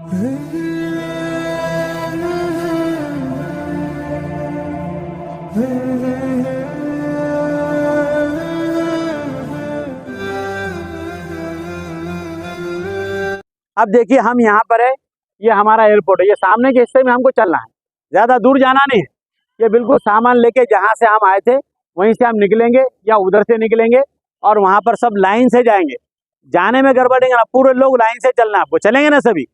اب دیکھیے ہم یہاں پر ہے، یہ ہمارا ایئرپورٹ ہے، یہ سامنے کے حصے میں ہم کو چلنا ہے، زیادہ دور جانا نہیں ہے، یہ بالکل سامان لے کے جہاں سے ہم آئے تھے وہیں سے ہم نکلیں گے یا ادھر سے نکلیں گے اور وہاں پر سب لائن سے جائیں گے۔ جانے میں گڑبڑیں گے نا، پورے لوگ لائن سے چلنا، آپ کو چلیں گے نا سبھی۔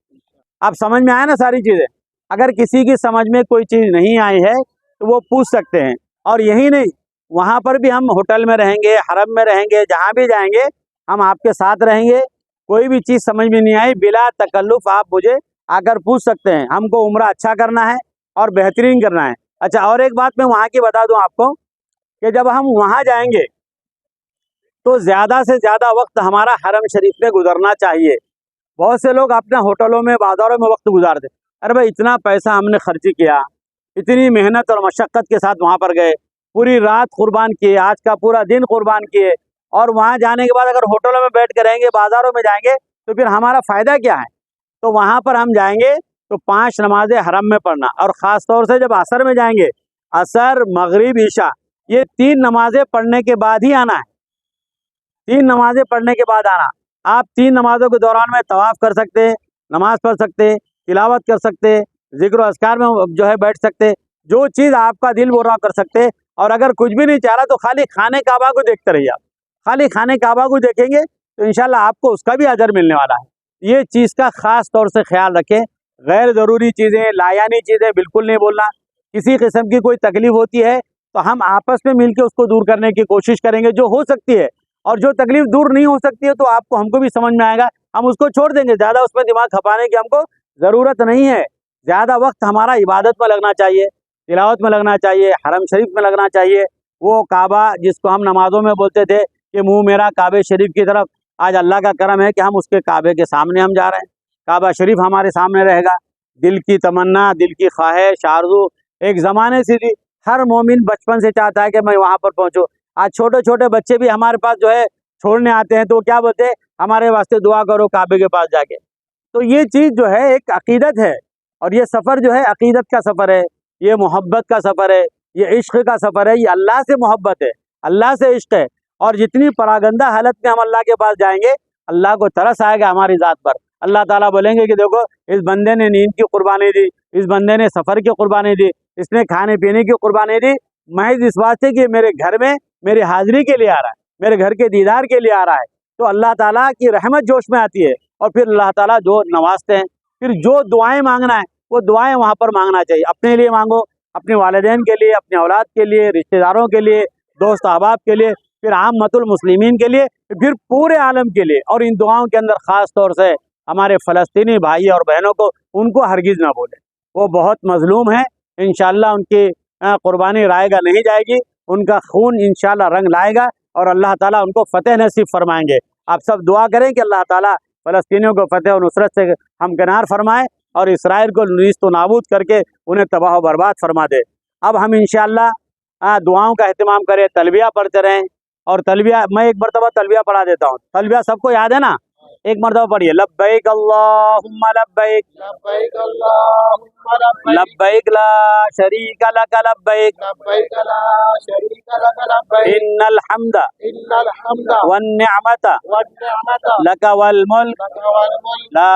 آپ سمجھ میں آئے نا ساری چیزیں؟ اگر کسی کی سمجھ میں کوئی چیز نہیں آئی ہے تو وہ پوچھ سکتے ہیں، اور یہی نہیں، وہاں پر بھی ہم ہوٹل میں رہیں گے، حرم میں رہیں گے، جہاں بھی جائیں گے ہم آپ کے ساتھ رہیں گے۔ کوئی بھی چیز سمجھ میں نہیں آئی بلا تکلف آپ مجھے آ کر پوچھ سکتے ہیں۔ ہم کو عمرہ اچھا کرنا ہے اور بہترین کرنا ہے۔ اچھا، اور ایک بات میں وہاں کی بتا دوں آپ کو کہ جب ہم وہاں جائیں گے تو زیادہ سے زیادہ وقت ہمارا حرم شریف میں گزرنا چاہیے۔ بہت سے لوگ اپنے ہوٹلوں میں، بازاروں میں وقت گزارتے، ارے بھائی اتنا پیسہ ہم نے خرچ کیا، اتنی محنت اور مشقت کے ساتھ وہاں پر گئے، پوری رات قربان کیے، آج کا پورا دن قربان کیے، اور وہاں جانے کے بعد اگر ہوٹلوں میں بیٹھ کے رہیں گے، بازاروں میں جائیں گے تو پھر ہمارا فائدہ کیا ہے؟ تو وہاں پر ہم جائیں گے تو 5 نمازیں حرم میں پڑھنا، اور خاص طور سے جب عصر میں جائیں گے، عصر، مغرب، عشاء، یہ 3 نمازیں پڑھنے کے بعد ہی آنا ہے۔ 3 نمازیں پڑھنے کے بعد آنا۔ آپ 3 نمازوں کے دوران میں طواف کر سکتے، نماز پڑھ سکتے، تلاوت کر سکتے، ذکر و اذکار میں جو ہے بیٹھ سکتے، جو چیز آپ کا دل بول رہا کر سکتے، اور اگر کچھ بھی نہیں چاہ رہا تو خالی خانہ کعبہ کو دیکھتے رہیے۔ آپ خالی خانہ کعبہ کو دیکھیں گے تو انشاءاللہ آپ کو اس کا بھی اجر ملنے والا ہے۔ یہ چیز کا خاص طور سے خیال رکھیں، غیر ضروری چیزیں، لایانی چیزیں بالکل نہیں بولنا۔ کسی قسم کی کوئی تکلیف ہوتی ہے تو ہم آپس میں مل کے اس کو دور کرنے کی کوشش کریں گے جو ہو سکتی ہے، اور جو تکلیف دور نہیں ہو سکتی ہے تو آپ کو، ہم کو بھی سمجھ میں آئے گا، ہم اس کو چھوڑ دیں گے۔ زیادہ اس میں دماغ کھپانے کی ہم کو ضرورت نہیں ہے۔ زیادہ وقت ہمارا عبادت میں لگنا چاہیے، تلاوت میں لگنا چاہیے، حرم شریف میں لگنا چاہیے۔ وہ کعبہ جس کو ہم نمازوں میں بولتے تھے کہ منہ میرا کعبہ شریف کی طرف، آج اللہ کا کرم ہے کہ ہم اس کے کعبے کے سامنے ہم جا رہے ہیں۔ کعبہ شریف ہمارے سامنے رہے گا۔ دل کی تمنا، دل کی خواہش، آرزو ایک زمانے سے تھی، ہر مومن بچپن سے چاہتا ہے کہ میں وہاں پر پہنچوں۔ آج چھوٹے چھوٹے بچے بھی ہمارے پاس جو ہے چھوڑنے آتے ہیں تو وہ کیا بولتے ہیں؟ ہمارے واسطے دعا کرو کعبے کے پاس جا کے۔ تو یہ چیز جو ہے ایک عقیدت ہے، اور یہ سفر جو ہے عقیدت کا سفر ہے، یہ محبت کا سفر ہے، یہ عشق کا سفر ہے، یہ اللہ سے محبت ہے، اللہ سے عشق ہے۔ اور جتنی پراگندہ حالت میں ہم اللہ کے پاس جائیں گے، اللہ کو ترس آئے گا ہماری ذات پر۔ اللہ تعالیٰ بولیں گے کہ دیکھو اس بندے نے نیند کی قربانی دی، اس بندے نے سفر کی قربانی دی، اس نے کھانے پینے کی قربانی دی، محض اس واسطے کہ میرے گھر میں میری حاضری کے لیے آ رہا ہے، میرے گھر کے دیدار کے لیے آ رہا ہے۔ تو اللہ تعالیٰ کی رحمت جوش میں آتی ہے، اور پھر اللہ تعالیٰ جو نوازتے ہیں، پھر جو دعائیں مانگنا ہے وہ دعائیں وہاں پر مانگنا چاہیے۔ اپنے لیے مانگو، اپنے والدین کے لیے، اپنے اولاد کے لیے، رشتہ داروں کے لیے، دوست احباب کے لیے، پھر عامۃ المسلمین کے لیے، پھر پورے عالم کے لیے۔ اور ان دعاؤں کے اندر خاص طور سے ہمارے فلسطینی بھائی اور بہنوں کو، ان کو ہرگز نہ بولے، وہ بہت مظلوم ہیں۔ انشاءاللہ ان کی قربانی رائے گا نہیں جائے گی، ان کا خون انشاءاللہ رنگ لائے گا، اور اللہ تعالیٰ ان کو فتح نصیب فرمائیں گے۔ آپ سب دعا کریں کہ اللہ تعالیٰ فلسطینیوں کو فتح و نصرت سے ہمکنار فرمائے، اور اسرائیل کو نیست و نابود کر کے انہیں تباہ و برباد فرما دے۔ اب ہم انشاءاللہ دعاؤں کا اہتمام کریں، تلبیہ پڑھتے رہیں، اور تلبیہ میں ایک مرتبہ تلبیہ پڑھا دیتا ہوں۔ تلبیہ سب کو یاد ہے نا؟ ایک مرتبہ پڑھیے، لبیک اللہم لبیک، لبیک اللہم لبیک، لبیک لا شریک لک لبیک، لبیک لا شریک لک لبیک، ان الحمد ان الحمد والنعمت والنعمت لک والملک لک والملک لا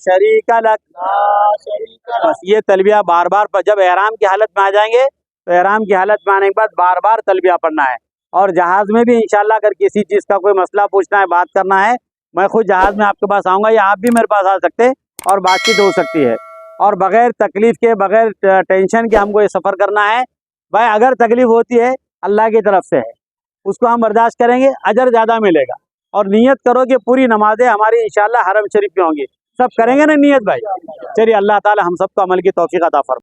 شریک لک۔ لا شریک لک۔ بس یہ تلبیہ بار بار جب احرام کی حالت میں آ جائیں گے تو احرام کی حالت میں آنے کے بعد بار بار تلبیہ پڑھنا ہے۔ اور جہاز میں بھی انشاءاللہ اگر کسی چیز کا کوئی مسئلہ پوچھنا ہے، بات کرنا ہے، میں خود جہاز میں آپ کے پاس آؤں گا، یا آپ بھی میرے پاس آ سکتے، اور بات چیت ہو سکتی ہے۔ اور بغیر تکلیف کے، بغیر ٹینشن کے ہم کو یہ سفر کرنا ہے۔ بھائی اگر تکلیف ہوتی ہے اللہ کی طرف سے ہے، اس کو ہم برداشت کریں گے، اجر زیادہ ملے گا۔ اور نیت کرو کہ پوری نمازیں ہماری انشاءاللہ حرم شریف میں ہوں گی۔ سب کریں گے نا نیت بھائی؟ چلیے اللہ تعالی ہم سب کو عمل کی توفیق عطا فرمائے۔